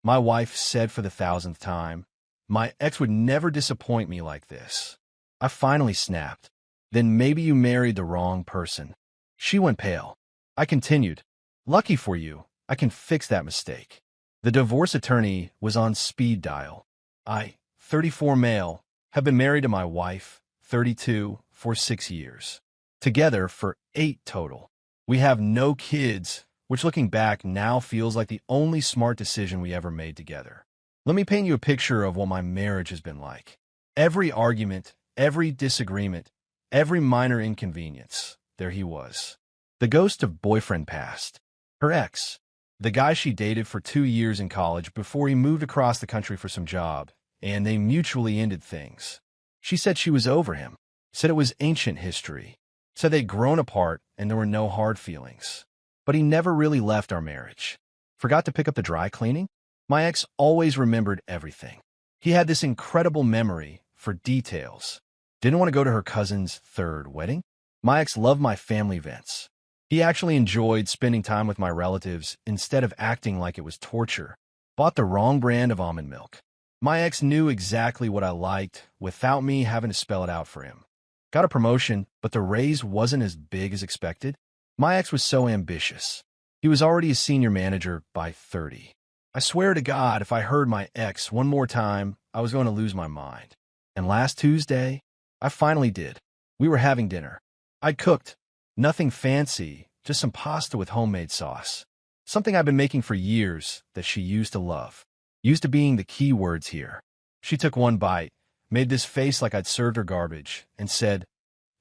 My wife said for the 1000th time. My ex would never disappoint me like this. I finally snapped. Then maybe you married the wrong person. She went pale. I continued. Lucky for you, I can fix that mistake. The divorce attorney was on speed dial. I, 34 male, have been married to my wife, 32, for 6 years. Together for 8 total. We have no kids, which looking back now feels like the only smart decision we ever made together. Let me paint you a picture of what my marriage has been like. Every argument, every disagreement, every minor inconvenience, there he was. The ghost of boyfriend past. Her ex. The guy she dated for 2 years in college before he moved across the country for some job, and they mutually ended things. She said she was over him, said it was ancient history, said they'd grown apart and there were no hard feelings. But he never really left our marriage. Forgot to pick up the dry cleaning? My ex always remembered everything. He had this incredible memory for details. Didn't want to go to her cousin's 3rd wedding? My ex loved my family events. He actually enjoyed spending time with my relatives instead of acting like it was torture. Bought the wrong brand of almond milk. My ex knew exactly what I liked without me having to spell it out for him. Got a promotion, but the raise wasn't as big as expected. My ex was so ambitious. He was already a senior manager by 30. I swear to God, if I heard my ex one more time, I was going to lose my mind. And last Tuesday, I finally did. We were having dinner. I'd cooked. Nothing fancy, just some pasta with homemade sauce. Something I've been making for years that she used to love. Used to being the key words here. She took one bite, made this face like I'd served her garbage, and said,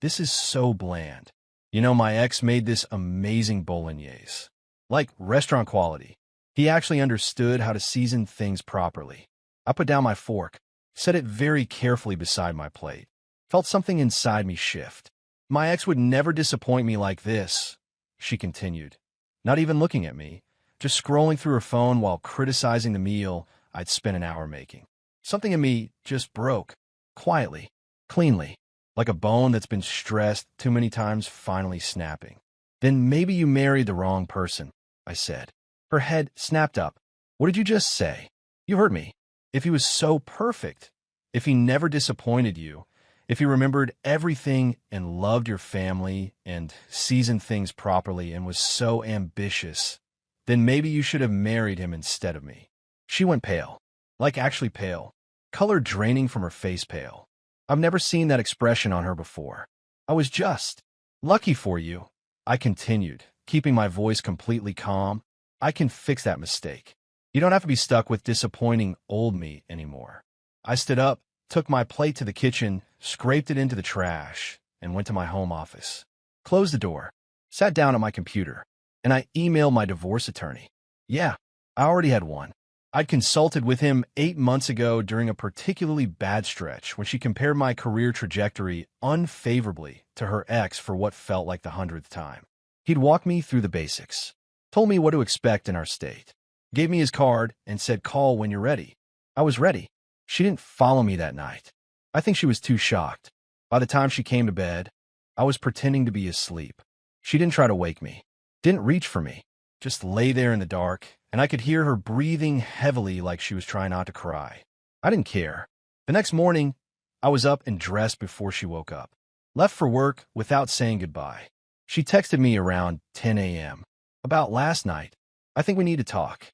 "This is so bland. You know, my ex made this amazing bolognese. Like restaurant quality. He actually understood how to season things properly." I put down my fork, set it very carefully beside my plate. Felt something inside me shift. My ex would never disappoint me like this, she continued. Not even looking at me, just scrolling through her phone while criticizing the meal I'd spent an hour making. Something in me just broke, quietly, cleanly, like a bone that's been stressed too many times finally snapping. "Then maybe you married the wrong person," I said. Her head snapped up. "What did you just say?" "You heard me. If he was so perfect, if he never disappointed you, if he remembered everything and loved your family and seasoned things properly and was so ambitious, then maybe you should have married him instead of me." She went pale, like actually pale, color draining from her face pale. I've never seen that expression on her before. I was just lucky for you, I continued, keeping my voice completely calm. I can fix that mistake. You don't have to be stuck with disappointing old me anymore. I stood up, took my plate to the kitchen, scraped it into the trash, and went to my home office. Closed the door, sat down at my computer, and I emailed my divorce attorney. Yeah, I already had one. I'd consulted with him 8 months ago during a particularly bad stretch when she compared my career trajectory unfavorably to her ex for what felt like the 100th time. He'd walked me through the basics, told me what to expect in our state, gave me his card, and said, "Call when you're ready." I was ready. She didn't follow me that night. I think she was too shocked. By the time she came to bed, I was pretending to be asleep. She didn't try to wake me, didn't reach for me, just lay there in the dark, and I could hear her breathing heavily like she was trying not to cry. I didn't care. The next morning, I was up and dressed before she woke up. Left for work without saying goodbye. She texted me around 10 a.m. About last night. "I think we need to talk."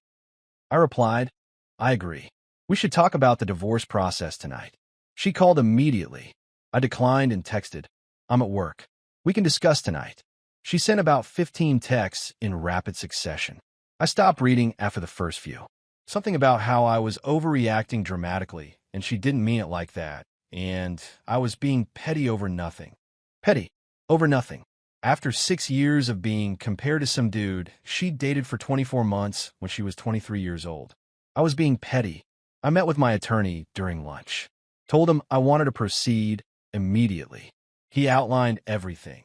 I replied, "I agree. We should talk about the divorce process tonight." She called immediately. I declined and texted, "I'm at work. We can discuss tonight." She sent about 15 texts in rapid succession. I stopped reading after the first few. Something about how I was overreacting dramatically, and she didn't mean it like that, and I was being petty over nothing. Petty over nothing. After 6 years of being compared to some dude she dated for 24 months when she was 23 years old, I was being petty. I met with my attorney during lunch. Told him I wanted to proceed immediately. He outlined everything.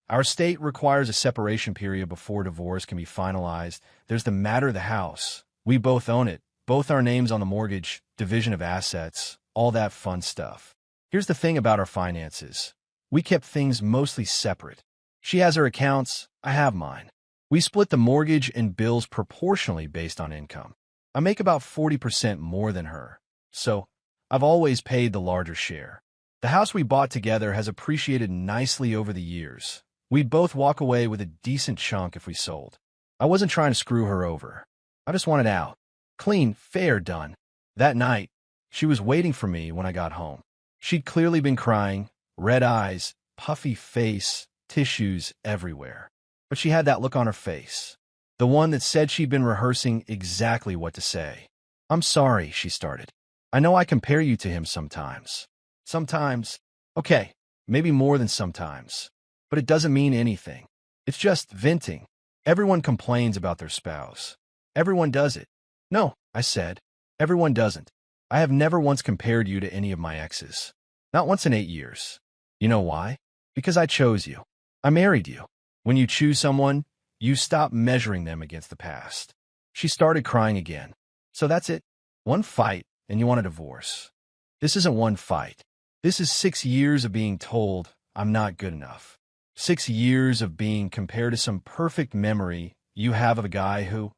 Our state requires a separation period before divorce can be finalized. There's the matter of the house. We both own it. Both our names on the mortgage, division of assets, all that fun stuff. Here's the thing about our finances. We kept things mostly separate. She has her accounts, I have mine. We split the mortgage and bills proportionally based on income. I make about 40% more than her, so I've always paid the larger share. The house we bought together has appreciated nicely over the years. We'd both walk away with a decent chunk if we sold. I wasn't trying to screw her over. I just wanted out. Clean, fair, done. That night, she was waiting for me when I got home. She'd clearly been crying, red eyes, puffy face, tissues everywhere. But she had that look on her face. The one that said she'd been rehearsing exactly what to say. "I'm sorry," she started. "I know I compare you to him sometimes. Sometimes. Okay, maybe more than sometimes. But it doesn't mean anything. It's just venting. Everyone complains about their spouse. Everyone does it." "No," I said. "Everyone doesn't. I have never once compared you to any of my exes. Not once in 8 years. You know why? Because I chose you. I married you. When you choose someone, you stop measuring them against the past." She started crying again. "So that's it? One fight, and you want a divorce?" "This isn't one fight. This is 6 years of being told I'm not good enough. 6 years of being compared to some perfect memory you have of a guy who,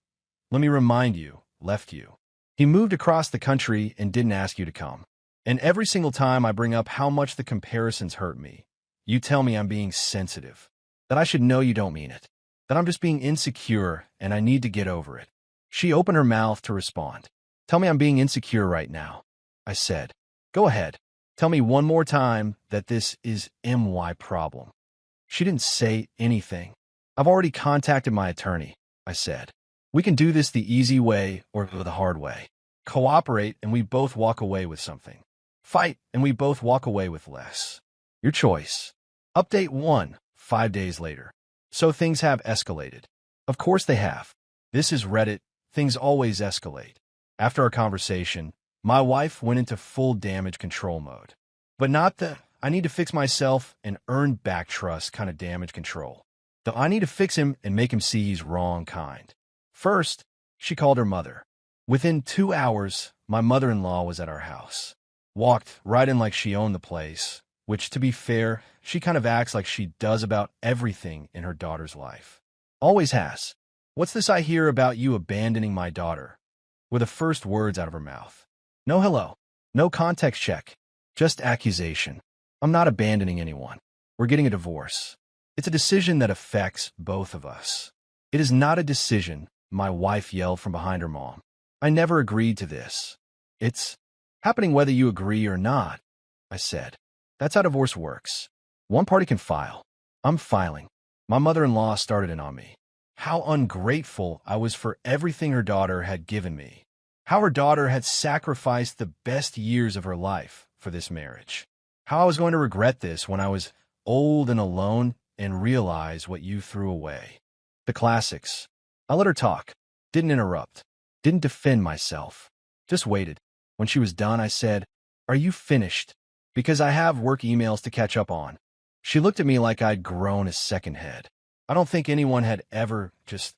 let me remind you, left you. He moved across the country and didn't ask you to come. And every single time I bring up how much the comparisons hurt me, you tell me I'm being sensitive, that I should know you don't mean it, that I'm just being insecure and I need to get over it." She opened her mouth to respond. "Tell me I'm being insecure right now," I said. "Go ahead. Tell me one more time that this is my problem." She didn't say anything. "I've already contacted my attorney," I said. "We can do this the easy way or the hard way. Cooperate and we both walk away with something. Fight and we both walk away with less. Your choice." Update 1, 5 days later. So things have escalated. Of course they have. This is Reddit. Things always escalate. After our conversation, my wife went into full damage control mode. But not the "I need to fix myself and earn back trust" kind of damage control. The "I need to fix him and make him see he's wrong" kind. First, she called her mother. Within 2 hours, my mother-in-law was at our house. Walked right in like she owned the place, which, to be fair, she kind of acts like she does about everything in her daughter's life. Always has. "What's this I hear about you abandoning my daughter?" were the first words out of her mouth. No hello. No context check. Just accusation. "I'm not abandoning anyone. We're getting a divorce. It's a decision that affects both of us." "It is not a decision," my wife yelled from behind her mom. "I never agreed to this. It's happening whether you agree or not," I said. "That's how divorce works. One party can file. I'm filing." My mother-in-law started in on me. How ungrateful I was for everything her daughter had given me. How her daughter had sacrificed the best years of her life for this marriage. How I was going to regret this when I was old and alone and realize what you threw away. The classics. I let her talk. Didn't interrupt. Didn't defend myself. Just waited. When she was done, I said, "Are you finished? Because I have work emails to catch up on." She looked at me like I'd grown a second head. I don't think anyone had ever just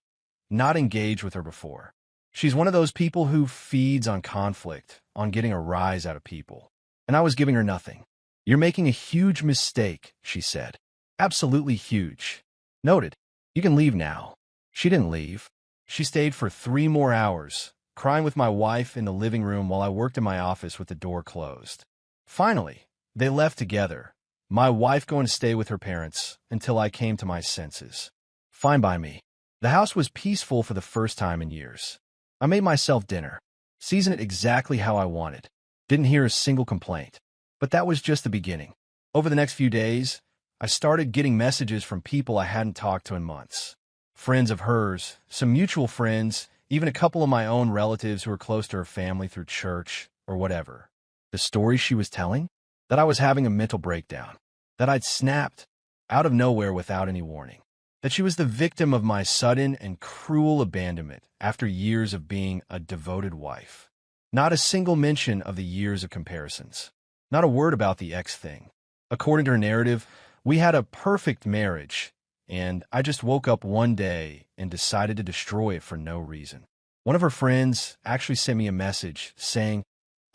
not engaged with her before. She's one of those people who feeds on conflict, on getting a rise out of people. And I was giving her nothing. "You're making a huge mistake," she said. "Absolutely huge." Noted. "You can leave now." She didn't leave. She stayed for 3 more hours, crying with my wife in the living room while I worked in my office with the door closed. Finally, they left together, my wife going to stay with her parents until I came to my senses. Fine by me. The house was peaceful for the first time in years. I made myself dinner, seasoned it exactly how I wanted. Didn't hear a single complaint. But that was just the beginning. Over the next few days, I started getting messages from people I hadn't talked to in months. Friends of hers, some mutual friends, even a couple of my own relatives who were close to her family through church or whatever. The story she was telling? That I was having a mental breakdown. That I'd snapped out of nowhere without any warning. That she was the victim of my sudden and cruel abandonment after years of being a devoted wife. Not a single mention of the years of comparisons. Not a word about the ex thing. According to her narrative, we had a perfect marriage, and I just woke up one day and decided to destroy it for no reason. One of her friends actually sent me a message saying,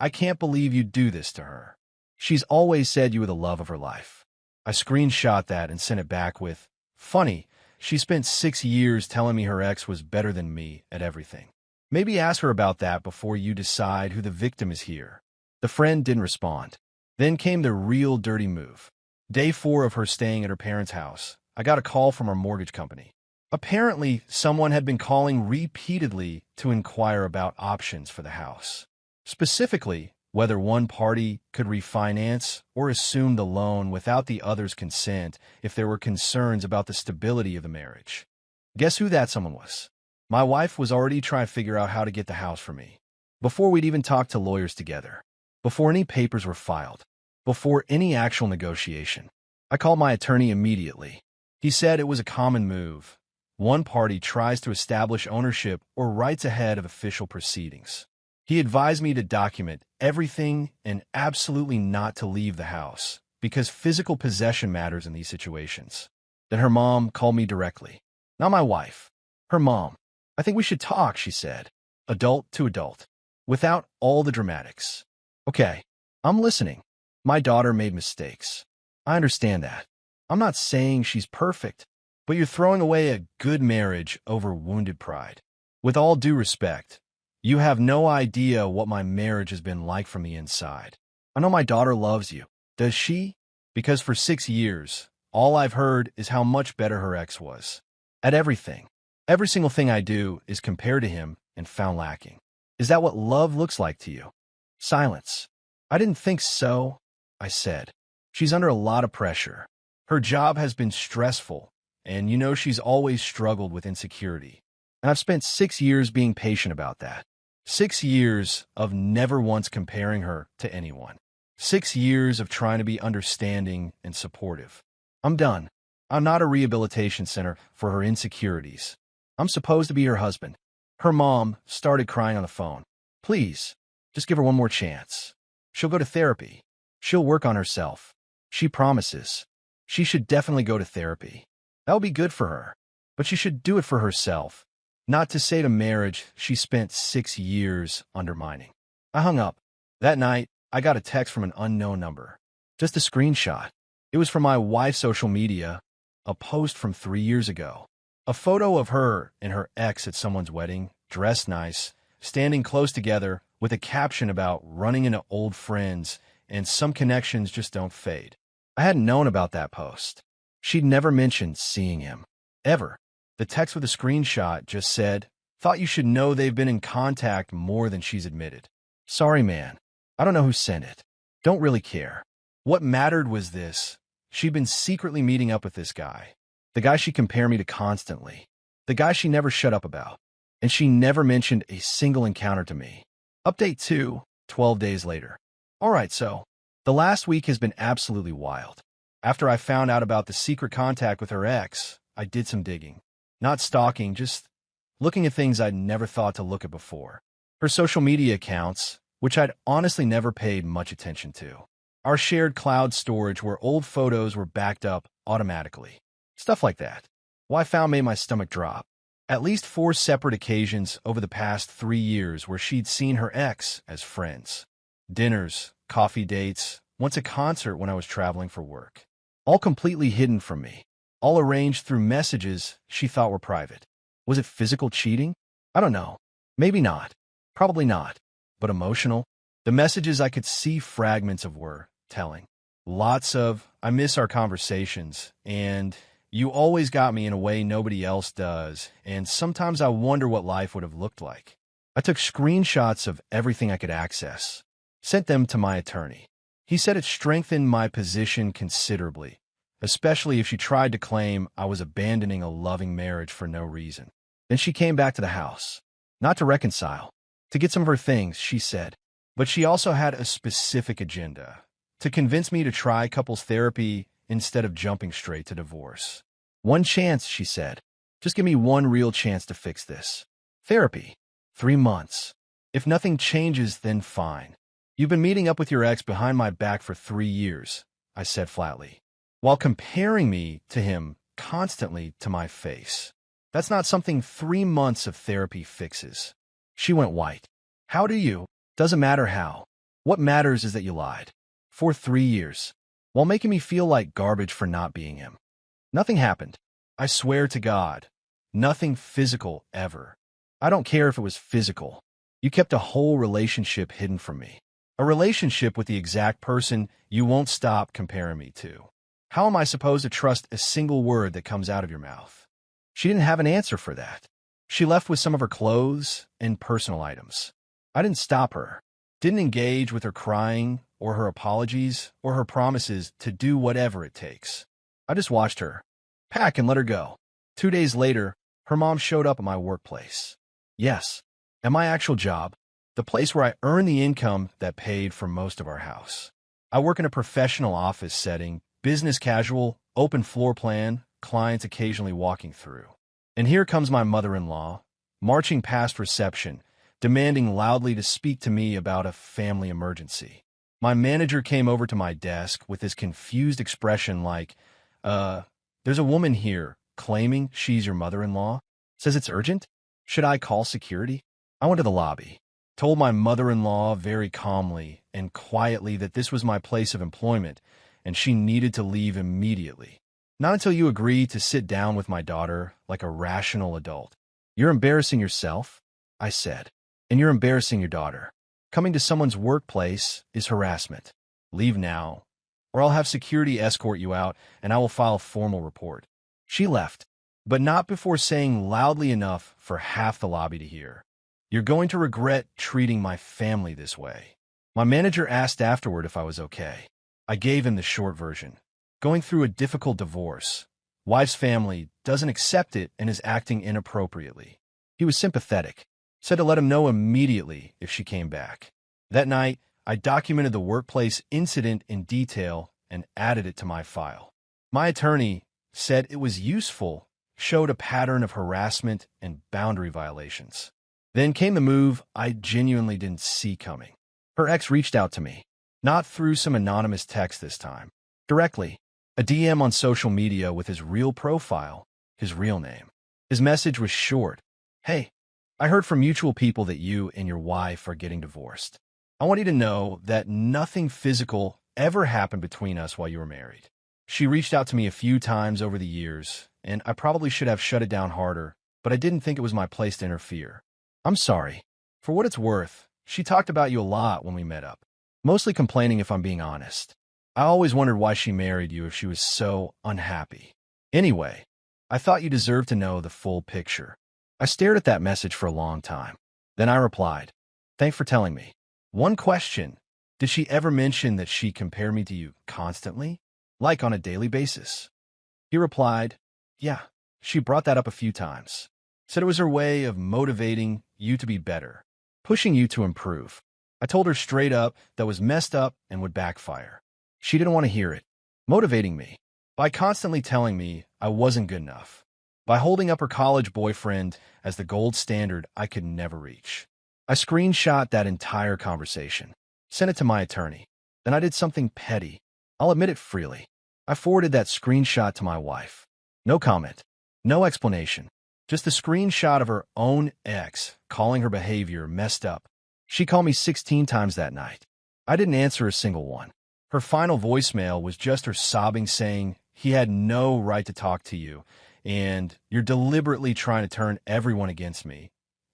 "I can't believe you'd do this to her. She's always said you were the love of her life." I screenshot that and sent it back with, "Funny, she spent 6 years telling me her ex was better than me at everything." Maybe ask her about that before you decide who the victim is here. The friend didn't respond. Then came the real dirty move. Day 4 of her staying at her parents' house, I got a call from our mortgage company. Apparently, someone had been calling repeatedly to inquire about options for the house. Specifically, whether one party could refinance or assume the loan without the other's consent if there were concerns about the stability of the marriage. Guess who that someone was? My wife was already trying to figure out how to get the house for me. Before we'd even talked to lawyers together. Before any papers were filed. Before any actual negotiation. I called my attorney immediately. He said it was a common move. One party tries to establish ownership or rights ahead of official proceedings. He advised me to document everything and absolutely not to leave the house, because physical possession matters in these situations. Then her mom called me directly. Not my wife. Her mom. I think we should talk, she said. Adult to adult. Without all the dramatics. Okay, I'm listening. My daughter made mistakes. I understand that. I'm not saying she's perfect, but you're throwing away a good marriage over wounded pride. With all due respect, you have no idea what my marriage has been like from the inside. I know my daughter loves you. Does she? Because for 6 years, all I've heard is how much better her ex was. At everything. Every single thing I do is compared to him and found lacking. Is that what love looks like to you? Silence. I didn't think so, I said. She's under a lot of pressure. Her job has been stressful, and you know she's always struggled with insecurity. And I've spent 6 years being patient about that. 6 years of never once comparing her to anyone. 6 years of trying to be understanding and supportive. I'm done. I'm not a rehabilitation center for her insecurities. I'm supposed to be her husband. Her mom started crying on the phone. Please, just give her one more chance. She'll go to therapy. She'll work on herself. She promises. She should definitely go to therapy. That would be good for her. But she should do it for herself. Not to say to marriage she spent 6 years undermining. I hung up. That night, I got a text from an unknown number. Just a screenshot. It was from my wife's social media, a post from 3 years ago. A photo of her and her ex at someone's wedding, dressed nice, standing close together with a caption about running into old friends and some connections just don't fade. I hadn't known about that post. She'd never mentioned seeing him. Ever. The text with a screenshot just said, "Thought you should know they've been in contact more than she's admitted. Sorry, man. I don't know who sent it. Don't really care. What mattered was this. She'd been secretly meeting up with this guy. The guy she compared me to constantly. The guy she never shut up about. And she never mentioned a single encounter to me." Update 2, 12 days later. Alright, so, the last week has been absolutely wild. After I found out about the secret contact with her ex, I did some digging. Not stalking, just looking at things I'd never thought to look at before. Her social media accounts, which I'd honestly never paid much attention to. Our shared cloud storage where old photos were backed up automatically. Stuff like that. What I found made my stomach drop. At least 4 separate occasions over the past 3 years where she'd seen her ex as friends. Dinners, coffee dates, once a concert when I was traveling for work. All completely hidden from me. All arranged through messages she thought were private. Was it physical cheating? I don't know. Maybe not. Probably not. But emotional? The messages I could see fragments of were telling. Lots of, "I miss our conversations," and "You always got me in a way nobody else does," and "Sometimes I wonder what life would have looked like." I took screenshots of everything I could access. Sent them to my attorney. He said it strengthened my position considerably, especially if she tried to claim I was abandoning a loving marriage for no reason. Then she came back to the house. Not to reconcile. To get some of her things, she said. But she also had a specific agenda. To convince me to try couples therapy instead of jumping straight to divorce. "One chance," she said. "Just give me one real chance to fix this. Therapy. 3 months. If nothing changes, then fine. You've been meeting up with your ex behind my back for 3 years," I said flatly, while comparing me to him constantly to my face. That's not something 3 months of therapy fixes. She went white. "How do you? Doesn't matter how. What matters is that you lied. For 3 years. While making me feel like garbage for not being him. Nothing happened. I swear to God. Nothing physical ever. I don't care if it was physical. You kept a whole relationship hidden from me. A relationship with the exact person you won't stop comparing me to. How am I supposed to trust a single word that comes out of your mouth? She didn't have an answer for that. She left with some of her clothes and personal items. I didn't stop her. Didn't engage with her crying or her apologies or her promises to do whatever it takes. I just watched her, pack and let her go. 2 days later, her mom showed up at my workplace. Yes, at my actual job, the place where I earn the income that paid for most of our house. I work in a professional office setting, business casual, open floor plan, clients occasionally walking through. And here comes my mother-in-law, marching past reception, demanding loudly to speak to me about a family emergency. My manager came over to my desk with this confused expression like, there's a woman here claiming she's your mother-in-law. Says it's urgent? Should I call security? I went to the lobby, told my mother-in-law very calmly and quietly that this was my place of employment and she needed to leave immediately. Not until you agree to sit down with my daughter like a rational adult. You're embarrassing yourself, I said, and you're embarrassing your daughter. Coming to someone's workplace is harassment. Leave now, or I'll have security escort you out and I will file a formal report. She left, but not before saying loudly enough for half the lobby to hear, "You're going to regret treating my family this way." My manager asked afterward if I was okay. I gave him the short version. Going through a difficult divorce. Wife's family doesn't accept it and is acting inappropriately. He was sympathetic. Said to let him know immediately if she came back. That night, I documented the workplace incident in detail and added it to my file. My attorney said it was useful, showed a pattern of harassment and boundary violations. Then came the move I genuinely didn't see coming. Her ex reached out to me, not through some anonymous text this time, directly, a DM on social media with his real profile, his real name. His message was short. "Hey, I heard from mutual people that you and your wife are getting divorced. I want you to know that nothing physical ever happened between us while you were married." She reached out to me a few times over the years, and I probably should have shut it down harder, but I didn't think it was my place to interfere. I'm sorry. For what it's worth, she talked about you a lot when we met up, mostly complaining if I'm being honest. I always wondered why she married you if she was so unhappy. Anyway, I thought you deserved to know the full picture. I stared at that message for a long time. Then I replied, "Thanks for telling me. One question, did she ever mention that she compared me to you constantly? Like on a daily basis?" He replied, "Yeah, she brought that up a few times. Said it was her way of motivating you to be better, pushing you to improve." I told her straight up that was messed up and would backfire. She didn't want to hear it, motivating me by constantly telling me I wasn't good enough, by holding up her college boyfriend as the gold standard I could never reach. I screenshot that entire conversation, sent it to my attorney. Then I did something petty. I'll admit it freely. I forwarded that screenshot to my wife. No comment, no explanation, just a screenshot of her own ex calling her behavior messed up. She called me 16 times that night. I didn't answer a single one. Her final voicemail was just her sobbing saying he had no right to talk to you, and you're deliberately trying to turn everyone against me,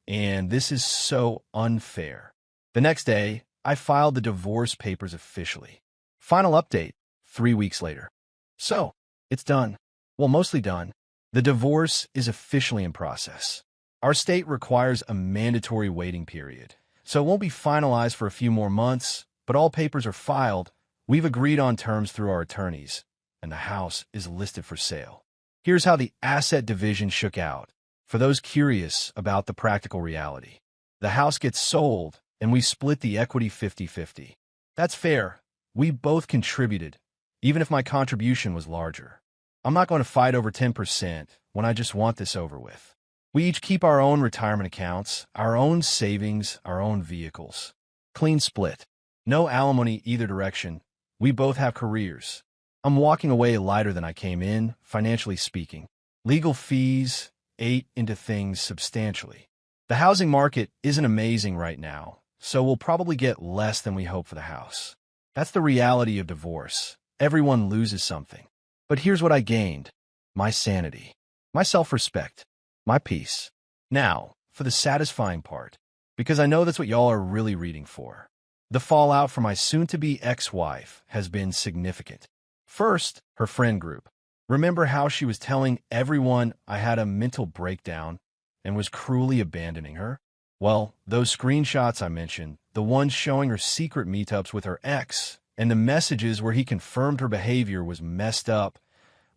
and this is so unfair. The next day, I filed the divorce papers officially. Final update, 3 weeks later. So, it's done. Well, mostly done. The divorce is officially in process. Our state requires a mandatory waiting period, so it won't be finalized for a few more months, but all papers are filed. We've agreed on terms through our attorneys, and the house is listed for sale. Here's how the asset division shook out. For those curious about the practical reality, the house gets sold, and we split the equity 50-50. That's fair. We both contributed, even if my contribution was larger. I'm not going to fight over 10% when I just want this over with. We each keep our own retirement accounts, our own savings, our own vehicles. Clean split. No alimony either direction. We both have careers. I'm walking away lighter than I came in, financially speaking. Legal fees ate into things substantially. The housing market isn't amazing right now, so we'll probably get less than we hope for the house. That's the reality of divorce. Everyone loses something. But here's what I gained. My sanity. My self-respect. My peace. Now, for the satisfying part, because I know that's what y'all are really reading for. The fallout from my soon-to-be ex-wife has been significant. First, her friend group. Remember how she was telling everyone I had a mental breakdown and was cruelly abandoning her? Well, those screenshots I mentioned, the ones showing her secret meetups with her ex, and the messages where he confirmed her behavior was messed up,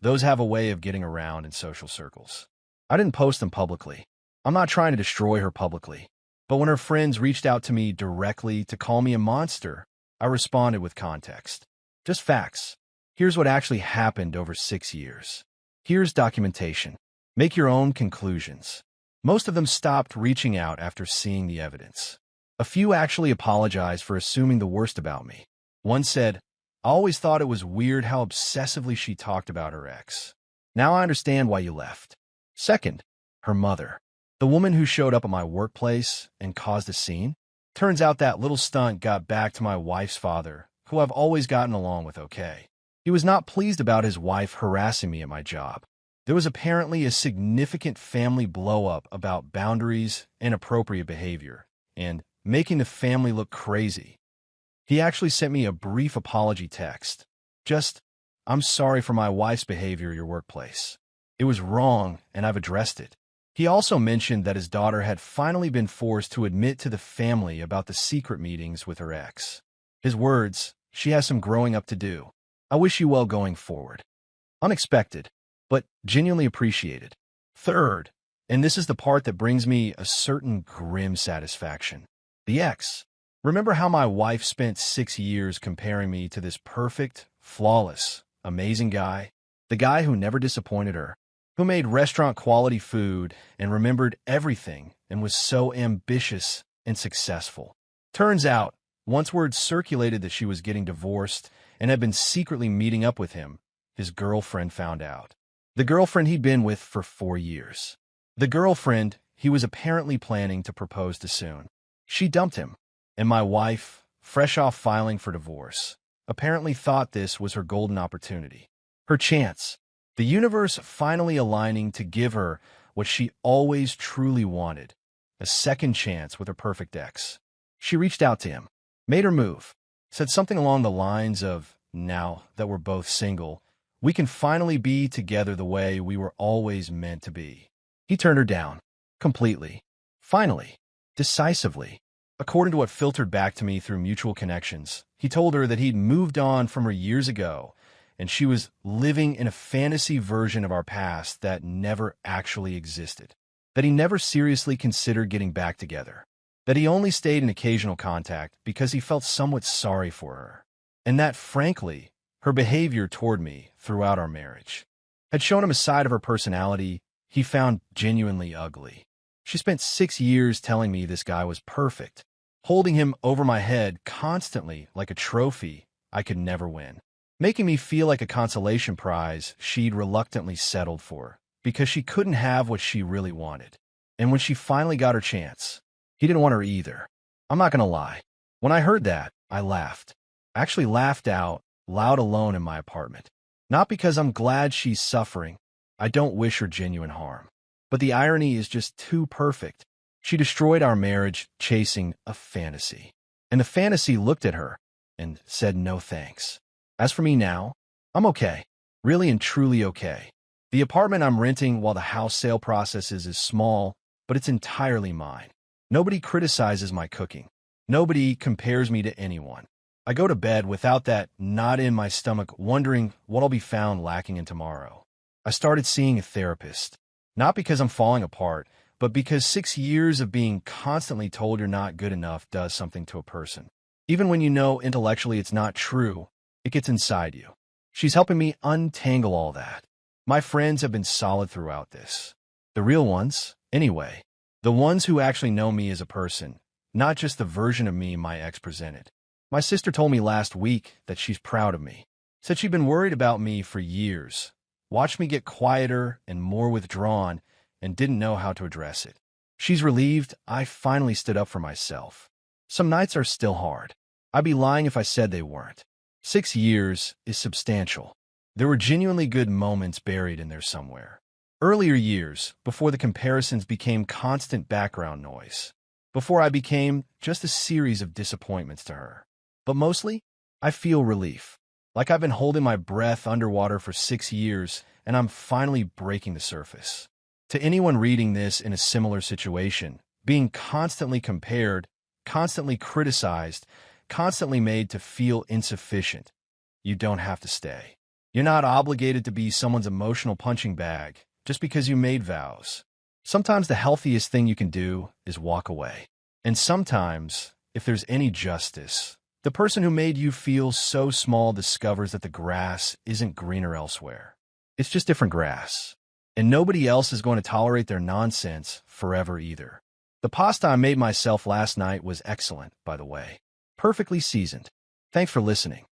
those have a way of getting around in social circles. I didn't post them publicly. I'm not trying to destroy her publicly. But when her friends reached out to me directly to call me a monster, I responded with context. Just facts. Here's what actually happened over 6 years. Here's documentation. Make your own conclusions. Most of them stopped reaching out after seeing the evidence. A few actually apologized for assuming the worst about me. One said, "I always thought it was weird how obsessively she talked about her ex. Now I understand why you left." Second, her mother. The woman who showed up at my workplace and caused a scene? Turns out that little stunt got back to my wife's father, who I've always gotten along with okay. He was not pleased about his wife harassing me at my job. There was apparently a significant family blow-up about boundaries, inappropriate behavior, and making the family look crazy. He actually sent me a brief apology text. Just, "I'm sorry for my wife's behavior at your workplace. It was wrong, and I've addressed it." He also mentioned that his daughter had finally been forced to admit to the family about the secret meetings with her ex. His words, "She has some growing up to do. I wish you well going forward." Unexpected, but genuinely appreciated. Third, and this is the part that brings me a certain grim satisfaction. The ex. Remember how my wife spent 6 years comparing me to this perfect, flawless, amazing guy? The guy who never disappointed her, who made restaurant-quality food and remembered everything and was so ambitious and successful. Turns out, once word circulated that she was getting divorced and had been secretly meeting up with him, his girlfriend found out. The girlfriend he'd been with for 4 years. The girlfriend he was apparently planning to propose to soon. She dumped him, and my wife, fresh off filing for divorce, apparently thought this was her golden opportunity. Her chance. The universe finally aligning to give her what she always truly wanted, a second chance with her perfect ex. She reached out to him, made her move, said something along the lines of, "Now that we're both single, we can finally be together the way we were always meant to be." He turned her down, completely, finally, decisively. According to what filtered back to me through mutual connections, he told her that he'd moved on from her years ago, and she was living in a fantasy version of our past that never actually existed, that he never seriously considered getting back together, that he only stayed in occasional contact because he felt somewhat sorry for her, and that, frankly, her behavior toward me throughout our marriage had shown him a side of her personality he found genuinely ugly. She spent 6 years telling me this guy was perfect, holding him over my head constantly like a trophy I could never win, making me feel like a consolation prize she'd reluctantly settled for because she couldn't have what she really wanted. And when she finally got her chance, he didn't want her either. I'm not going to lie. When I heard that, I laughed. I actually laughed out loud alone in my apartment. Not because I'm glad she's suffering. I don't wish her genuine harm. But the irony is just too perfect. She destroyed our marriage chasing a fantasy. And the fantasy looked at her and said no thanks. As for me now, I'm okay. Really and truly okay. The apartment I'm renting while the house sale process is small, but it's entirely mine. Nobody criticizes my cooking. Nobody compares me to anyone. I go to bed without that knot in my stomach wondering what I'll be found lacking in tomorrow. I started seeing a therapist, not because I'm falling apart, but because 6 years of being constantly told you're not good enough does something to a person. Even when you know intellectually it's not true, it gets inside you. She's helping me untangle all that. My friends have been solid throughout this. The real ones, anyway. The ones who actually know me as a person, not just the version of me my ex presented. My sister told me last week that she's proud of me. Said she'd been worried about me for years. Watched me get quieter and more withdrawn and didn't know how to address it. She's relieved I finally stood up for myself. Some nights are still hard. I'd be lying if I said they weren't. 6 years is substantial. There were genuinely good moments buried in there somewhere. Earlier years, before the comparisons became constant background noise. Before I became just a series of disappointments to her. But mostly, I feel relief. Like I've been holding my breath underwater for 6 years, and I'm finally breaking the surface. To anyone reading this in a similar situation, being constantly compared, constantly criticized, constantly made to feel insufficient, you don't have to stay. You're not obligated to be someone's emotional punching bag just because you made vows. Sometimes the healthiest thing you can do is walk away. And sometimes, if there's any justice, the person who made you feel so small discovers that the grass isn't greener elsewhere. It's just different grass. And nobody else is going to tolerate their nonsense forever either. The pasta I made myself last night was excellent, by the way. Perfectly seasoned. Thanks for listening.